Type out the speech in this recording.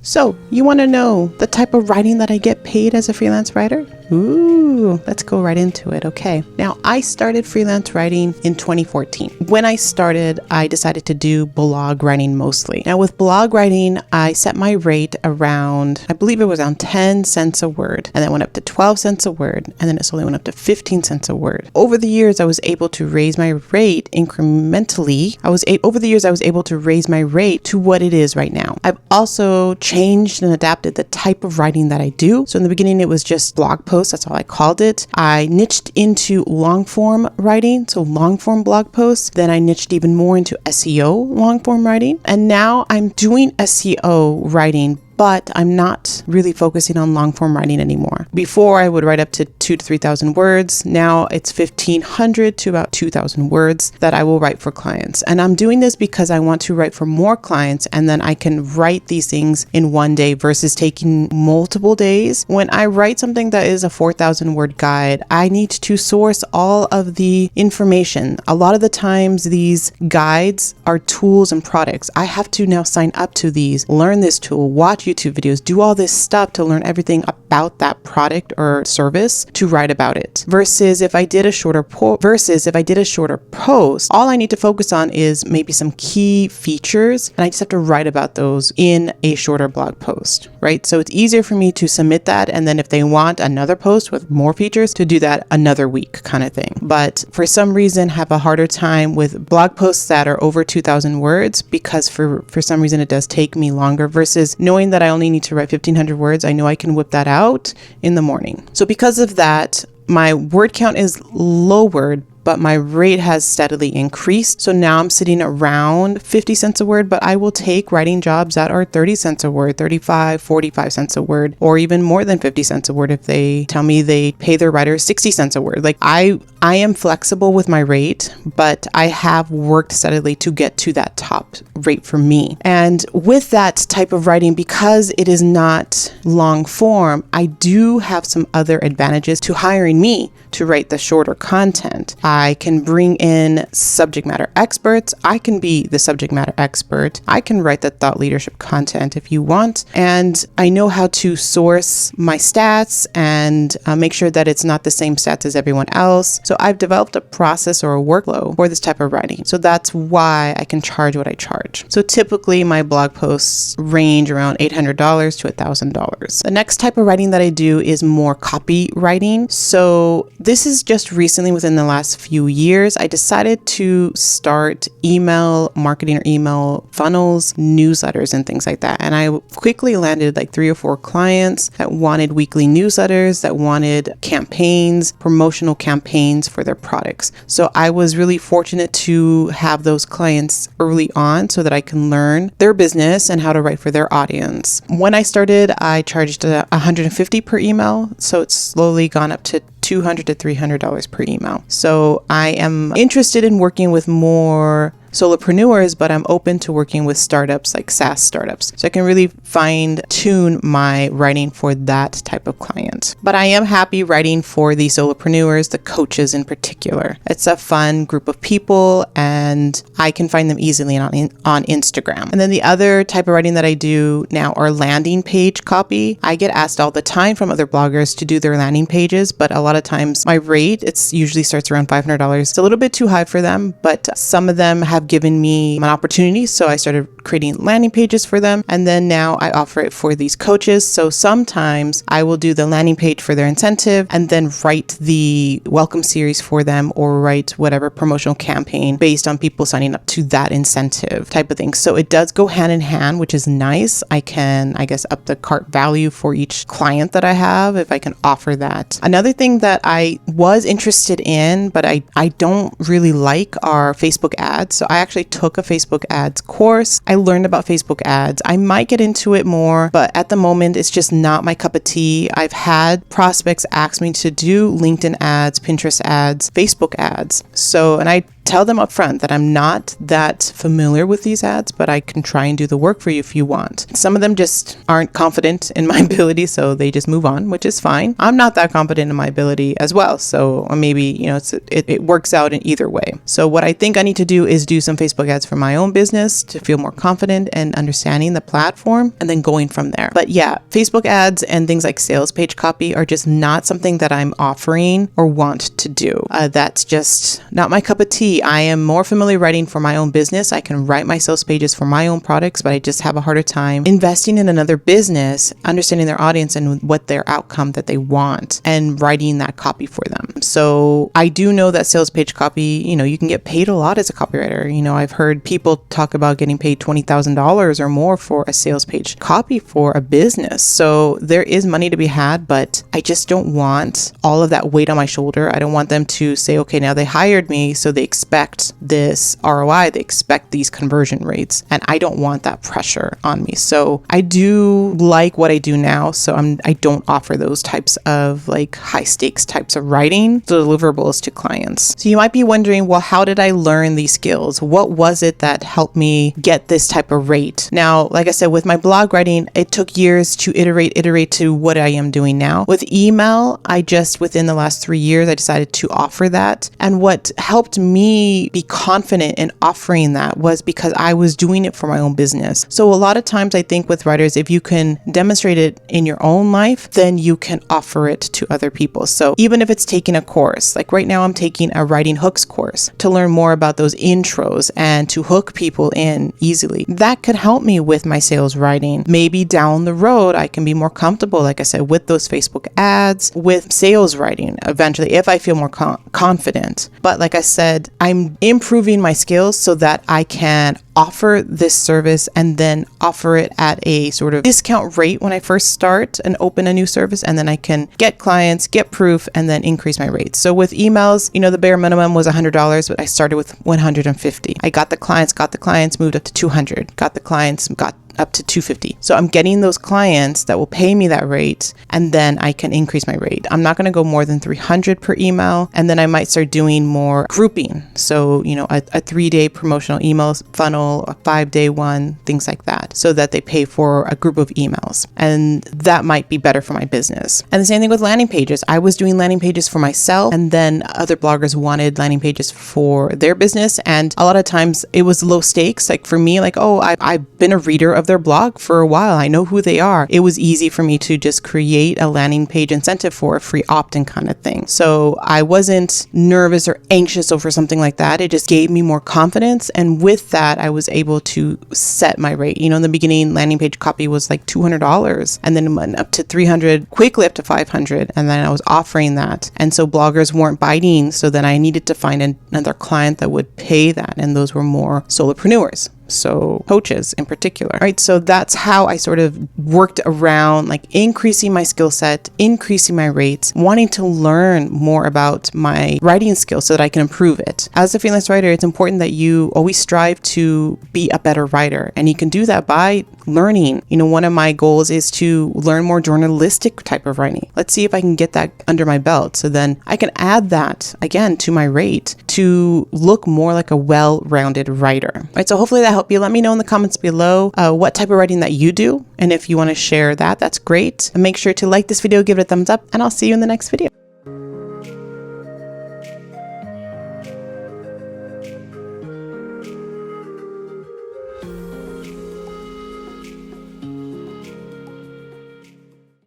So, you want to know the type of writing that I get paid as a freelance writer? Ooh, let's go right into it. Okay. Now, I started freelance writing in 2014. When I started, I decided to do blog writing mostly. Now, with blog writing, I set my rate around, I believe it was around 10 cents a word, and then went up to 12 cents a word, and then it slowly went up to 15 cents a word. Over the years, I was able to raise my rate incrementally. Over the years, I was able to raise my rate to what it is right now. I've also changed and adapted the type of writing that I do. So in the beginning, it was just blog posts. That's all I called it. I niched into long form writing, so long form blog posts. Then I niched even more into SEO long form writing. And now I'm doing SEO writing, but I'm not really focusing on long form writing anymore. Before I would write up to 2,000 to 3,000 words. Now it's 1,500 to about 2,000 words that I will write for clients. And I'm doing this because I want to write for more clients, and then I can write these things in one day versus taking multiple days. When I write something that is a 4,000 word guide, I need to source all of the information. A lot of the times these guides are tools and products. I have to now sign up to these, learn this tool, watch YouTube videos, do all this stuff to learn everything about that product or service to write about it. Versus if I did a shorter post, all I need to focus on is maybe some key features, and I just have to write about those in a shorter blog post, right? So it's easier for me to submit that, and then if they want another post with more features, to do that another week kind of thing. But for some reason, have a harder time with blog posts that are over 2,000 words, because for some reason it does take me longer, versus knowing that I only need to write 1,500 words. I know I can whip that out in the morning. So because of that, my word count is lowered, but my rate has steadily increased. So now I'm sitting around 50 cents a word, but I will take writing jobs that are 30 cents a word, 35, 45 cents a word, or even more than 50 cents a word if they tell me they pay their writers 60 cents a word. Like I am flexible with my rate, but I have worked steadily to get to that top rate for me. And with that type of writing, because it is not long form, I do have some other advantages to hiring me to write the shorter content. I can bring in subject matter experts. I can be the subject matter expert. I can write the thought leadership content if you want. And I know how to source my stats and make sure that it's not the same stats as everyone else. So I've developed a process or a workflow for this type of writing. So that's why I can charge what I charge. So typically my blog posts range around $800 to $1,000. The next type of writing that I do is more copywriting. So this is just recently, within the last few years, I decided to start email marketing or email funnels, newsletters, and things like that. And I quickly landed like 3 or 4 clients that wanted weekly newsletters, that wanted campaigns, promotional campaigns for their products. So I was really fortunate to have those clients early on so that I can learn their business and how to write for their audience. When I started, I charged $150 per email. So it's slowly gone up to $200 to $300 per email. So I am interested in working with more solopreneurs, but I'm open to working with startups, like SaaS startups. So I can really fine tune my writing for that type of client. But I am happy writing for the solopreneurs, the coaches in particular. It's a fun group of people, and I can find them easily on Instagram. And then the other type of writing that I do now are landing page copy. I get asked all the time from other bloggers to do their landing pages, but a lot of times my rate, it's usually starts around $500. It's a little bit too high for them, but some of them have given me an opportunity. So I started creating landing pages for them. And then now I offer it for these coaches. So sometimes I will do the landing page for their incentive and then write the welcome series for them, or write whatever promotional campaign based on people signing up to that incentive type of thing. So it does go hand in hand, which is nice. I can, I guess, up the cart value for each client that I have if I can offer that. Another thing that I was interested in, but I don't really like, are Facebook ads. So I actually took a Facebook ads course. I learned about Facebook ads. I might get into it more, but at the moment, it's just not my cup of tea. I've had prospects ask me to do LinkedIn ads, Pinterest ads, Facebook ads. So, and I tell them up front that I'm not that familiar with these ads, but I can try and do the work for you if you want. Some of them just aren't confident in my ability, so they just move on, which is fine. I'm not that confident in my ability as well, so maybe, it works out in either way. So what I think I need to do is do some Facebook ads for my own business to feel more confident and understanding the platform, and then going from there. But yeah, Facebook ads and things like sales page copy are just not something that I'm offering or want to do. That's just not my cup of tea. I am more familiar writing for my own business. I can write my sales pages for my own products, but I just have a harder time investing in another business, understanding their audience and what their outcome that they want, and writing that copy for them. So I do know that sales page copy, you can get paid a lot as a copywriter. I've heard people talk about getting paid $20,000 or more for a sales page copy for a business. So there is money to be had, but I just don't want all of that weight on my shoulder. I don't want them to say, okay, now they hired me, so they expect this ROI, they expect these conversion rates, and I don't want that pressure on me. So I do like what I do now, so I don't offer those types of high stakes types of writing deliverables to clients. So you might be wondering, well, how did I learn these skills? What was it that helped me get this type of rate? Now, like I said, with my blog writing, it took years to iterate to what I am doing now. With email, within the last 3 years, I decided to offer that. And what helped me be confident in offering that was because I was doing it for my own business. So a lot of times I think with writers, if you can demonstrate it in your own life, then you can offer it to other people. So even if it's taking a course, like right now I'm taking a writing hooks course to learn more about those intros and to hook people in easily. That could help me with my sales writing. Maybe down the road, I can be more comfortable, like I said, with those Facebook ads, with sales writing eventually, if I feel more confident. But like I said, I'm improving my skills so that I can offer this service and then offer it at a sort of discount rate when I first start and open a new service, and then I can get clients, get proof, and then increase my rates. So with emails, the bare minimum was $100, but I started with $150. I got the clients, moved up to $200, got the clients, got up to $250. So I'm getting those clients that will pay me that rate, and then I can increase my rate. I'm not going to go more than $300 per email, and then I might start doing more grouping. So, a 3-day promotional email funnel, a 5-day one, things like that, so that they pay for a group of emails. And that might be better for my business. And the same thing with landing pages. I was doing landing pages for myself, and then other bloggers wanted landing pages for their business. And a lot of times it was low stakes. Like for me, I've been a reader of their blog for a while. I know who they are. It was easy for me to just create a landing page incentive for a free opt-in kind of thing. So I wasn't nervous or anxious over something like that. It just gave me more confidence. And with that, I was able to set my rate. In the beginning, landing page copy was like $200, and then it went up to $300, quickly up to $500. And then I was offering that. And so bloggers weren't biting. So then I needed to find another client that would pay that. And those were more solopreneurs. So coaches in particular, right? So that's how I sort of worked around increasing my skill set, increasing my rates, wanting to learn more about my writing skills so that I can improve it. As a freelance writer, it's important that you always strive to be a better writer. And you can do that by learning. One of my goals is to learn more journalistic type of writing. Let's see if I can get that under my belt. So then I can add that again to my rate to look more like a well-rounded writer, right? So hopefully that helped you. Let me know in the comments below what type of writing that you do. And if you want to share that, that's great. And make sure to like this video, give it a thumbs up, and I'll see you in the next video.